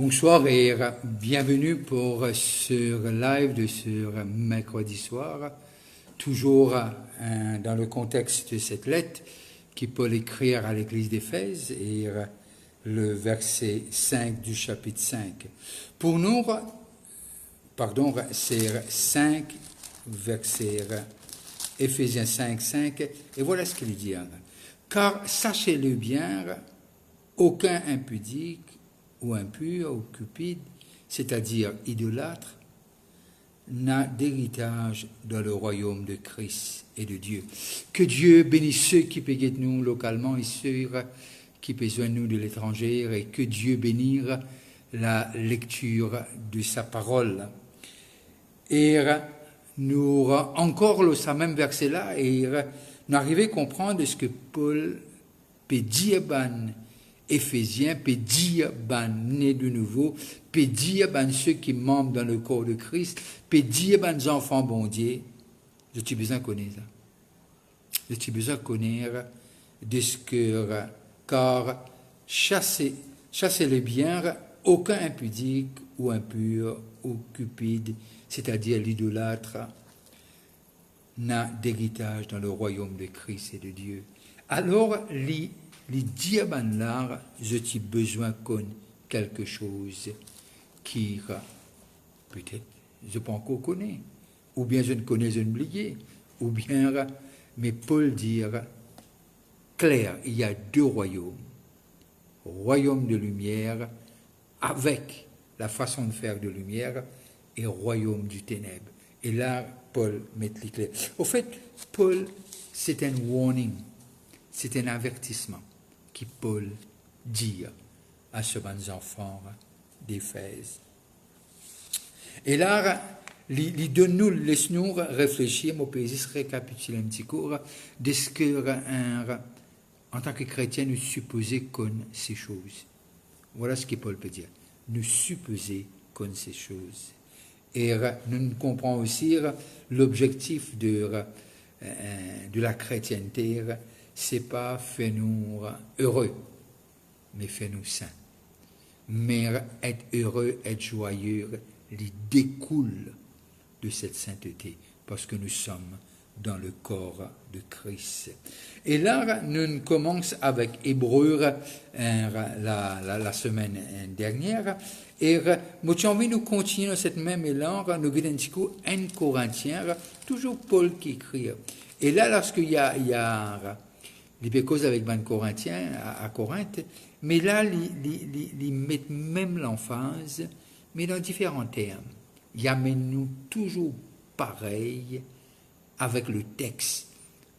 Bonsoir et bienvenue pour ce live de ce mercredi soir, toujours dans le contexte de cette lettre qui Paul écrit à l'église d'Éphèse et le verset 5 du chapitre 5. Pour nous, c'est 5 versets, Éphésiens 5, 5, et voilà ce qu'il dit. Car sachez-le bien, aucun impudique ou impur ou cupide, c'est-à-dire idolâtre, n'a d'héritage dans le royaume de Christ et de Dieu. Que Dieu bénisse ceux qui payent nous localement et ceux qui besoin nous de l'étranger, et que Dieu bénisse la lecture de sa parole. Et nous encore le ce même verset là et nous arrivons à comprendre ce que Paul peut dire Éphésiens, peut dire nés de nouveau, peut dire ceux qui membres dans le corps de Christ, peut dire enfants bon Dieu. Je suis besoin de connaître ça. Je suis besoin de connaître de ce que, car chassez le bien, aucun impudique ou impur ou cupide, c'est-à-dire l'idolâtre, n'a d'héritage dans le royaume de Christ et de Dieu. Alors, les diamants là, je suis besoin qu'on quelque chose qui peut-être je ne pas encore connais, ou bien je ne connais, je ne oublié, ou bien, mais Paul dit clair, il y a deux royaumes, royaume de lumière avec la façon de faire de lumière et royaume du ténèbre. Et là, Paul met les clés. Au fait, Paul, c'est un warning, c'est un avertissement qui Paul dit à ce bons enfants d'Éphèse. Et là, laisse-nous réfléchir, mon pays, récapituler un petit cours de ce que, en tant que chrétien, nous supposons qu'on ces choses. Voilà ce que Paul peut dire. Nous supposer qu'on ces choses. Et nous comprenons aussi l'objectif de la chrétienté, c'est pas faire nous heureux, mais faire nous saints. Mais être heureux, être joyeux, il découle de cette sainteté, parce que nous sommes dans le corps de Christ. Et là, nous commençons avec Hébreux la semaine dernière, et moi j'ai envie de nous continuer dans cette même élan, nous vidons 1 Corinthiens, toujours Paul qui écrit. Et là, lorsqu'il y a les causes avec 1 Corinthiens à Corinthe, mais là, ils mettent même l'emphase, mais dans différents termes. Il y a nous toujours pareil avec le texte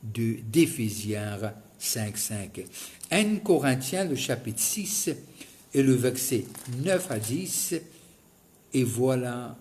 d'Éphésiens 5.5. 1 Corinthiens, le chapitre 6, et le verset 9 à 10, et voilà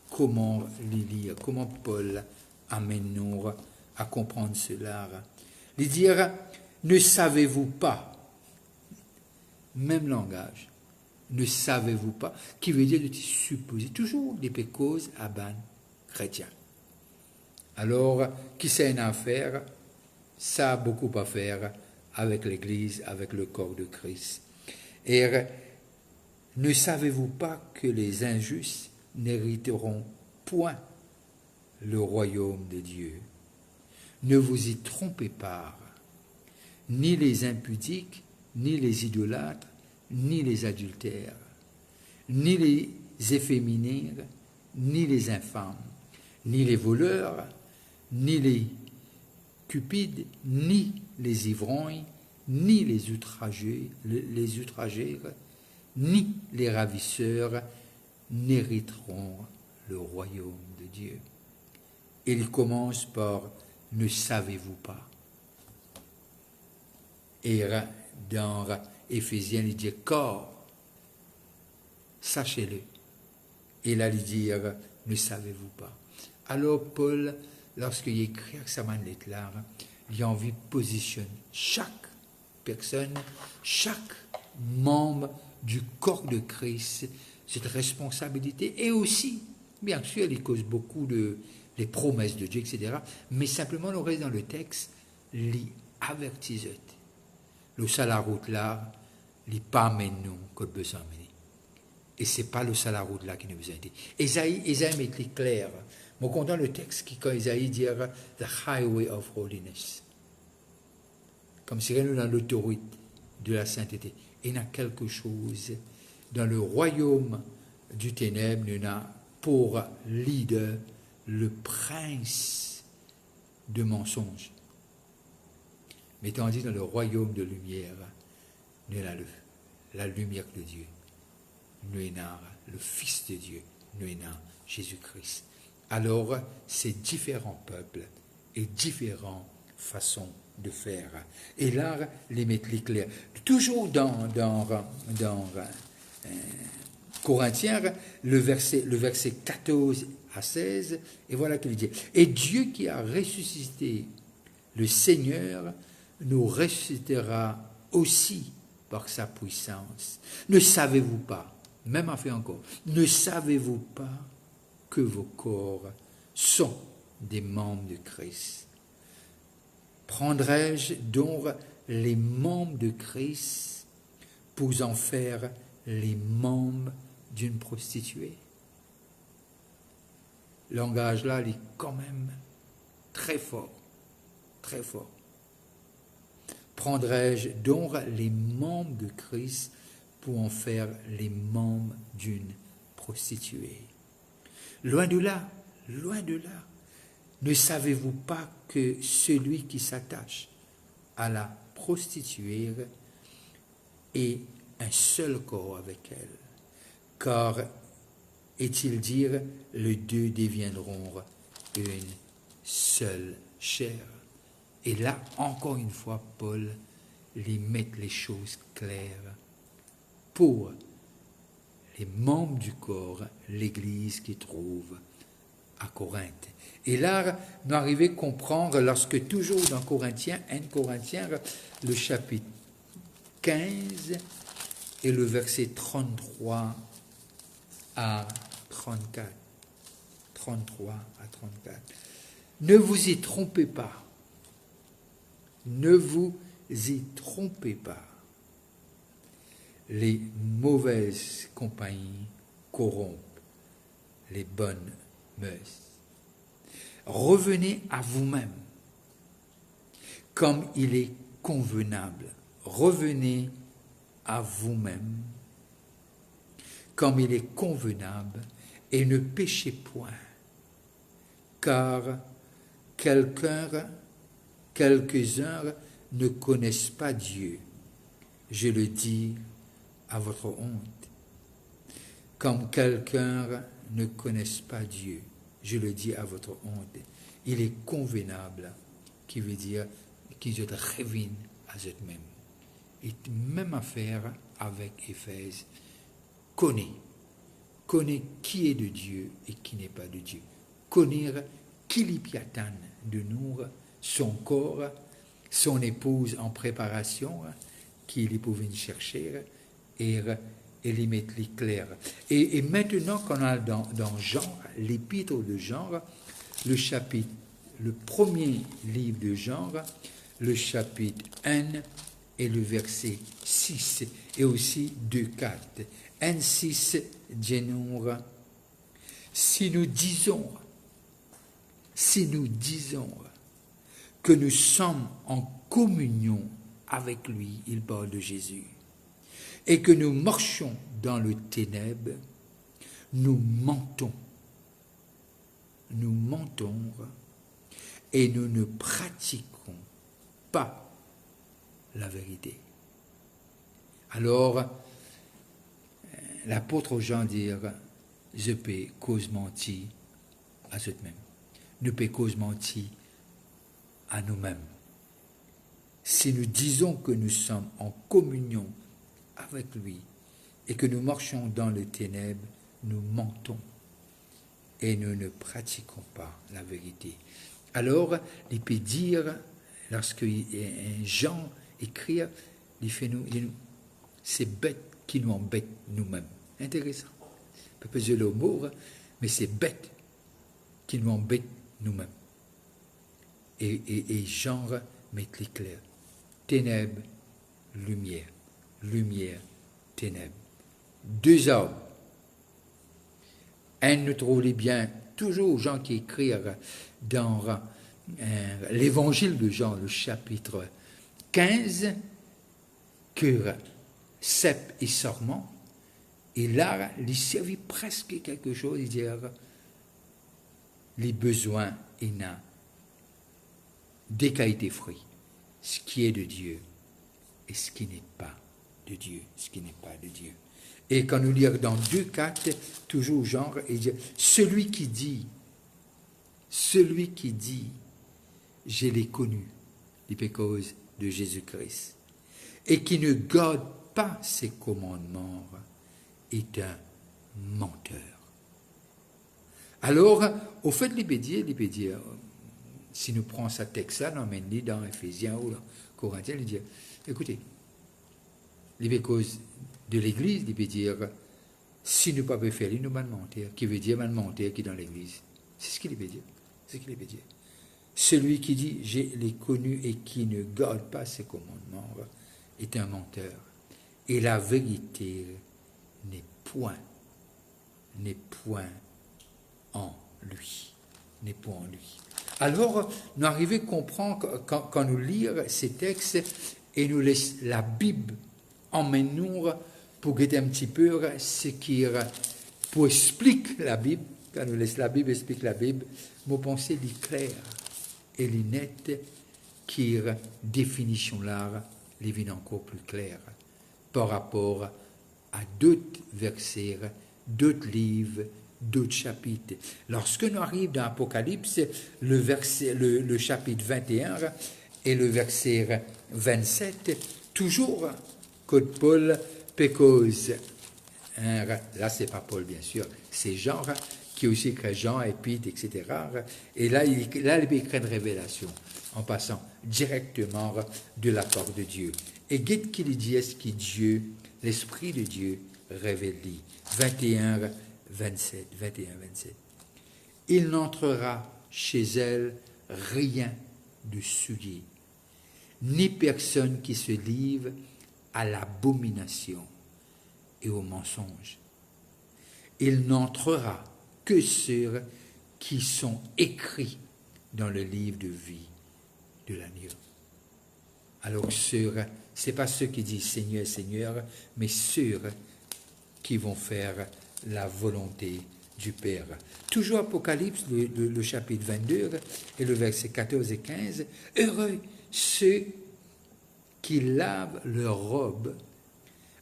comment les lire, comment Paul amène nous à comprendre cela. Il dit, ne savez-vous pas, même langage, ne savez-vous pas, qui veut dire de supposer, toujours des causes à ban chrétien. Alors, qui c'est une affaire, ça a beaucoup à faire avec l'Église, avec le corps de Christ. Et ne savez-vous pas que les injustes n'hériteront point le royaume de Dieu? Ne vous y trompez pas, ni les impudiques, ni les idolâtres, ni les adultères, ni les efféminés, ni les infâmes, ni les voleurs, ni les cupides, ni les ivrognes, ni les outragés, ni les ravisseurs n'hériteront le royaume de Dieu. Il commence par « ne savez-vous pas ?» Et dans Éphésiens, il dit « car, sachez-le ». Et là, il dit « ne savez-vous pas ?» Alors Paul, lorsqu'il écrit sa lettre là, il a envie de positionner chaque personne, chaque membre du corps de Christ, cette responsabilité, et aussi, bien sûr, il cause beaucoup les promesses de Dieu, etc., mais simplement, on reste dans le texte, les avertissent. Le la route là, les pas nous que besoin mener. Et ce n'est pas le Salarou de là qui nous a dit. Isaïe met les clair. Moi, content le texte qui, quand Isaïe dit « The highway of holiness », comme si nous dans l'autoroute de la sainteté. Et il y a quelque chose dans le royaume du ténèbre, nous avons pour leader le prince de mensonges. Mais tandis dans le royaume de lumière, nous avons la lumière de Dieu. Nous avons le Fils de Dieu. Nous avons Jésus-Christ. Alors, c'est différents peuples et différentes façons de faire. Et là, les mettre les clairs. Toujours dans Corinthiens, le verset 14 à 16, et voilà qu'il dit. Et Dieu qui a ressuscité le Seigneur nous ressuscitera aussi par sa puissance. Ne savez-vous pas, même à fait encore, ne savez-vous pas que vos corps sont des membres de Christ? Prendrai-je donc les membres de Christ pour en faire les membres d'une prostituée? Le langage là, il est quand même très fort, très fort. Prendrai-je donc les membres de Christ pour en faire les membres d'une prostituée? Loin de là, loin de là. Ne savez-vous pas que celui qui s'attache à la prostituée est un seul corps avec elle? Car, est-il dire, les deux deviendront une seule chair. Et là, encore une fois, Paul les met les choses claires pour les membres du corps, l'Église qui trouve à Corinthe. Et là, nous arrivons à comprendre, lorsque toujours dans Corinthiens, 1 Corinthiens, le chapitre 15 et le verset 33 à 34. 33 à 34. Ne vous y trompez pas. Ne vous y trompez pas. Les mauvaises compagnies corrompent les bonnes mœurs. Revenez à vous-même, comme il est convenable. Revenez à vous-même, comme il est convenable, et ne péchez point, car quelques-uns ne connaissent pas Dieu. Je le dis à votre honte. Comme quelqu'un ne connaissent pas Dieu, je le dis à votre honte. Il est convenable, qui veut dire qu'ils se révinent à eux-mêmes. Et même affaire avec Éphèse. Connais qui est de Dieu et qui n'est pas de Dieu. Connaître qui l'Ipiatan de nous, son corps, son épouse en préparation, qui les pouvait chercher et les mettre les clairs. Et maintenant qu'on a dans Jean, l'épître de Jean, le premier livre de Jean, le chapitre 1 et le verset 6, et aussi 2, 4. 1, 6, Génour. Si nous disons que nous sommes en communion avec lui, il parle de Jésus, et que nous marchons dans le ténèbre, nous mentons et nous ne pratiquons pas la vérité. Alors, l'apôtre Jean dit, je peux cause mentir à eux-mêmes. Nous peut cause mentir à nous-mêmes. Si nous disons que nous sommes en communion avec lui et que nous marchons dans le ténèbre, nous mentons et nous ne pratiquons pas la vérité. Alors, il peut dire, lorsque Jean écrit, il fait nous, c'est bête qui nous embête nous-mêmes. Intéressant. On peut peser le mot, mais c'est bête qui nous embête nous-mêmes. Et Jean met les clairs. Ténèbres, lumière. Lumière, ténèbres. Deux arbres nous trouvons bien toujours Jean qui écrit dans l'évangile de Jean, le chapitre 15, que cep et sorment, et là, il servit presque quelque chose, il dit, les besoins, il n'a des qualités fruits, ce qui est de Dieu et ce qui n'est pas de Dieu, ce qui n'est pas de Dieu. Et quand nous lisons dans 2,4, toujours genre, il dit, celui qui dit, je l'ai connu, les cause de Jésus-Christ, et qui ne garde pas ses commandements, est un menteur. Alors, au fait, il peut dire, si nous prenons ce texte-là, dans Éphésiens ou dans Corinthiens, il dit, écoutez, les causes de l'Église, il peut dire, si nous ne pouvons pas faire, nous allons mentir, qui veut dire mentir qui est dans l'Église. C'est ce qu'il veut dire. C'est ce qu'il veut dire. Celui qui dit, je l'ai connu et qui ne garde pas ses commandements, est un menteur. Et la vérité n'est point en lui. N'est point en lui. Alors, nous arrivons à comprendre quand nous lisons ces textes et nous laissons la Bible emmène-nous pour guetter un petit peu ce qui pour expliquer la Bible. Quand nous laissons la Bible explique la Bible, mon pensée est claire et les nette qui définition là les vient encore plus claire par rapport à d'autres versets, d'autres livres, d'autres chapitres. Lorsque nous arrivons dans l'Apocalypse, le chapitre 21 et le verset 27, toujours Code Paul pécose. Là, c'est pas Paul, bien sûr, c'est Jean qui aussi écrit Jean, Épître, etc. Et là, il écrit une révélation en passant directement de la part de Dieu. Et guette qu'il dit est-ce que Dieu, l'Esprit de Dieu, révèle. 21, 27. Il n'entrera chez elle rien de souillé, ni personne qui se livre à l'abomination et au mensonge. Il n'entrera que ceux qui sont écrits dans le livre de vie de l'agneau. Alors c'est pas ceux qui disent Seigneur, Seigneur, mais ceux qui vont faire la volonté du Père. Toujours Apocalypse, le chapitre 22 et le verset 14 et 15. Heureux ceux qui lavent leur robe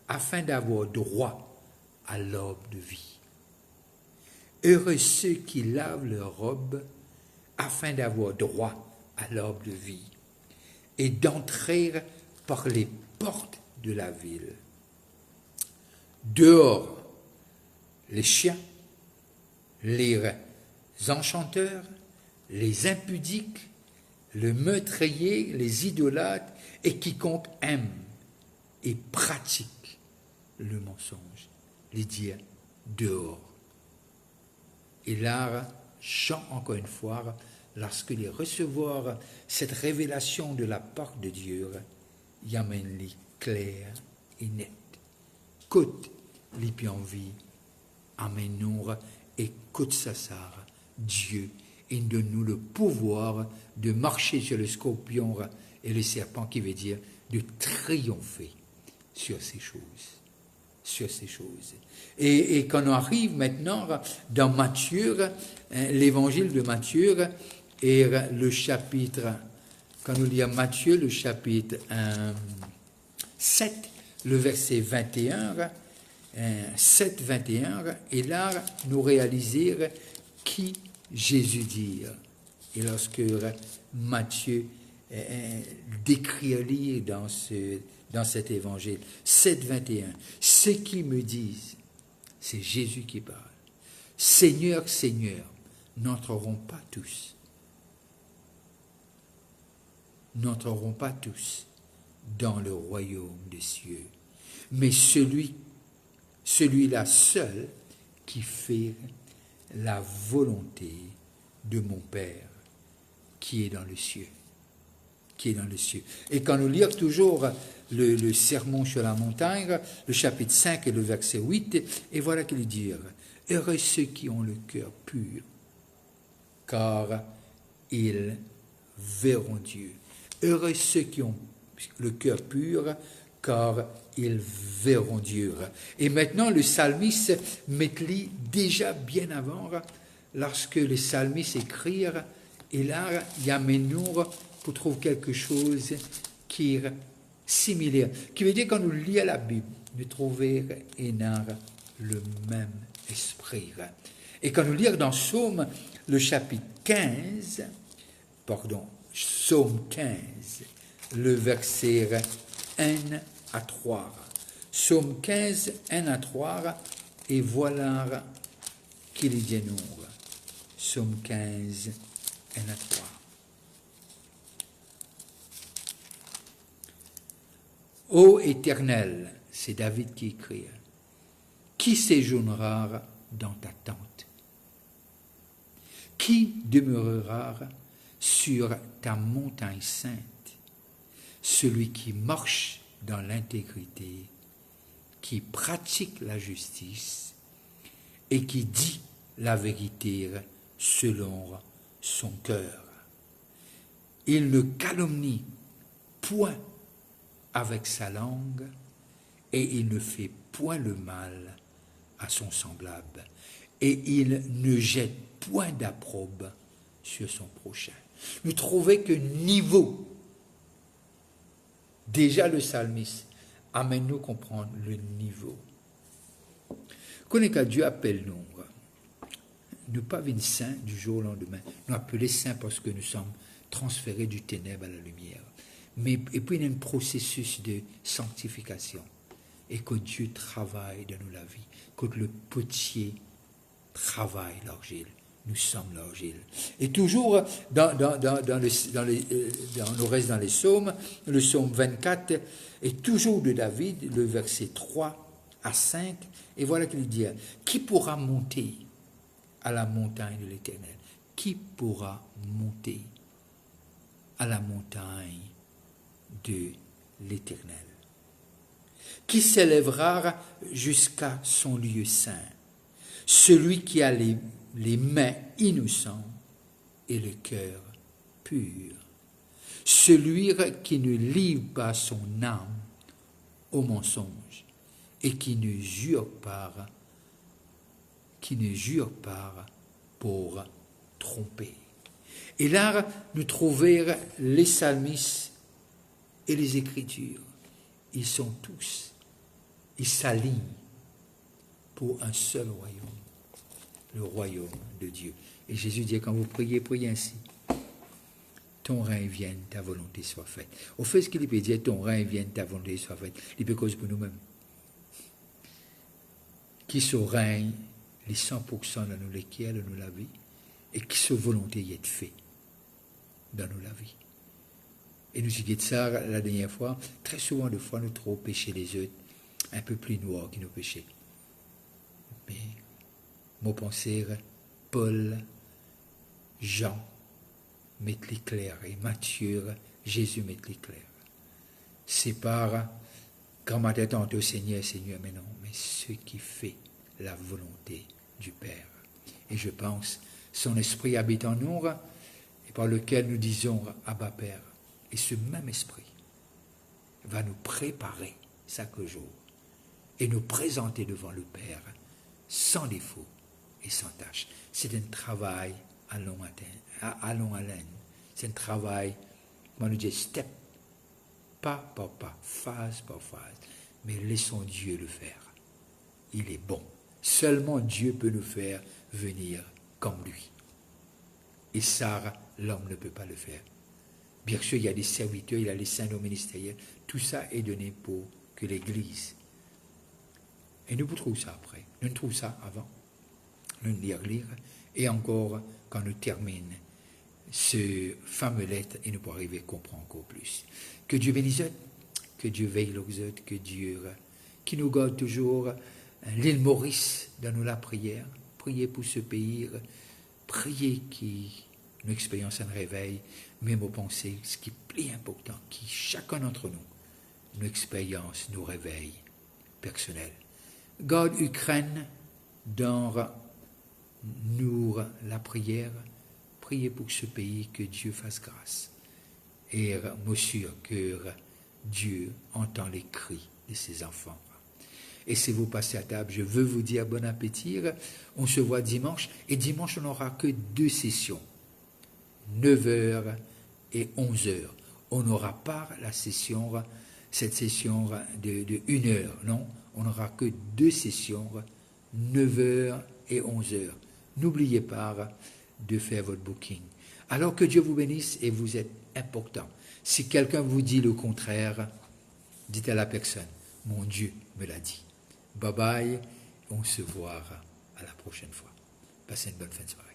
afin d'avoir droit à l'orbe de vie. Heureux ceux qui lavent leur robe afin d'avoir droit à l'orbe de vie et d'entrer par les portes de la ville. Dehors, les chiens, les enchanteurs, les impudiques, le meurtrier, les idolâtres et quiconque aime et pratique le mensonge, les dire dehors. Et là, Jean, encore une fois, lorsqu'il recevoir cette révélation de la part de Dieu, il amène les clair et net. Côte les pieds en vie, amène-nous et côte ça, Dieu, il donne nous le pouvoir de marcher sur le scorpion et le serpent, qui veut dire de triompher sur ces choses. Et quand on arrive maintenant dans Matthieu, l'évangile de Matthieu, et le chapitre, quand nous lisons Matthieu, le chapitre 7, le verset 21, 7, 21, et là, nous réalisons qui Jésus dit. Et lorsque Matthieu décrit dans cet évangile, 7, 21, ceux qui me disent, c'est Jésus qui parle, Seigneur, Seigneur, n'entreront pas tous dans le royaume des cieux, mais celui-là seul qui fait la volonté de mon Père qui est dans le ciel. Et quand nous lisons toujours le sermon sur la montagne, le chapitre 5 et le verset 8, et voilà qu'il dit, Heureux ceux qui ont le cœur pur, car ils verront Dieu. Heureux ceux qui ont le cœur pur, car ils verront Dieu. Et maintenant, le psalmiste metlit déjà bien avant, lorsque les psalmistes écrivent, et là, il y a Ménour pour trouver quelque chose qui est similaire. Qui veut dire, quand nous lisons la Bible, nous trouvons le même esprit. Et quand nous lisons dans Psaume, le chapitre 15, Psaume 15, le verset 1 à 3. Psaume 15, 1 à 3, et voilà qu'il dit nous. Psaume 15, 1 à 3. Ô Éternel, c'est David qui écrit, qui séjournera dans ta tente? Qui demeurera sur ta montagne sainte? Celui qui marche dans l'intégrité, qui pratique la justice et qui dit la vérité selon son cœur. Il ne calomnie point avec sa langue et il ne fait point le mal à son semblable et il ne jette point d'approbe sur son prochain. Nous trouvons que niveau, déjà le psalmiste amène-nous comprendre le niveau. Connais qu'à Dieu appelle nous, ne pas venir saints du jour au lendemain, nous appeler saints parce que nous sommes transférés du ténèbre à la lumière. Mais, et puis il y a un processus de sanctification et que Dieu travaille dans nous la vie, que le potier travaille l'argile. Nous sommes l'argile. Et toujours dans nous reste dans les psaumes, le psaume 24 est toujours de David, le verset 3 à 5, et voilà qu'il dit, qui pourra monter à la montagne de l'Éternel? Qui pourra monter à la montagne de l'Éternel? Qui s'élèvera jusqu'à son lieu saint? Celui qui a les mains innocentes et le cœur pur. Celui qui ne livre pas son âme au mensonge et qui ne jure pas pour tromper. Et là, nous trouvons les psalmistes et les Écritures. Ils s'alignent pour un seul royaume, le royaume de Dieu. Et Jésus dit, quand vous priez, priez ainsi. Ton règne vienne, ta volonté soit faite. Au fait, ce qu'il peut dire, ton règne vienne, ta volonté soit faite, il peut cause pour nous-mêmes. Qui se règne les 100% dans nous lesquels dans nous la vie, et qui se volonté y est fait dans nous la vie. Et nous dit ça la dernière fois, très souvent de fois nous trop péchés les autres, un peu plus noirs que nos péchés. Mais, mon pensée, Paul, Jean, mettent l'éclair, et Matthieu, Jésus met l'éclair. C'est par quand ma tête au Seigneur, Seigneur, mais non, mais ce qui fait la volonté du Père. Et je pense, son esprit habite en nous, et par lequel nous disons Abba Père. Et ce même esprit va nous préparer chaque jour et nous présenter devant le Père sans défaut et sans tâche. C'est un travail à long haleine. C'est un travail, comment nous dire, step, pas par pas, phase par phase. Mais laissons Dieu le faire. Il est bon. Seulement Dieu peut nous faire venir comme lui. Et ça, l'homme ne peut pas le faire. Bien sûr, il y a des serviteurs, il y a les saints ministériels. Tout ça est donné pour que l'Église. Et nous trouvons ça après. Nous trouvons ça avant. Nous lire. Et encore, quand nous terminons ce fameux lettre, et nous pourrons arriver à comprendre encore plus. Que Dieu bénisse, que Dieu veille aux autres, que Dieu, qui nous garde toujours l'île Maurice dans nous la prière. Priez pour ce pays. Priez qui nous expérience un réveil, même aux pensées, ce qui est plus important, qui chacun d'entre nous, nos expériences, nos réveils personnels. Garde Ukraine dans nous, la prière, priez pour ce pays, que Dieu fasse grâce. Et moi sûr que Dieu entend les cris de ses enfants. Et si vous passez à table, je veux vous dire bon appétit. On se voit dimanche. Et dimanche, on n'aura que 2 sessions. 9 heures et 11 heures. On n'aura pas cette session de 1 heure. Non, on n'aura que 2 sessions, 9 heures et 11 heures. N'oubliez pas de faire votre booking. Alors que Dieu vous bénisse et vous êtes important. Si quelqu'un vous dit le contraire, dites à la personne, mon Dieu me l'a dit. Bye bye, on se voit à la prochaine fois. Passez une bonne fin de soirée.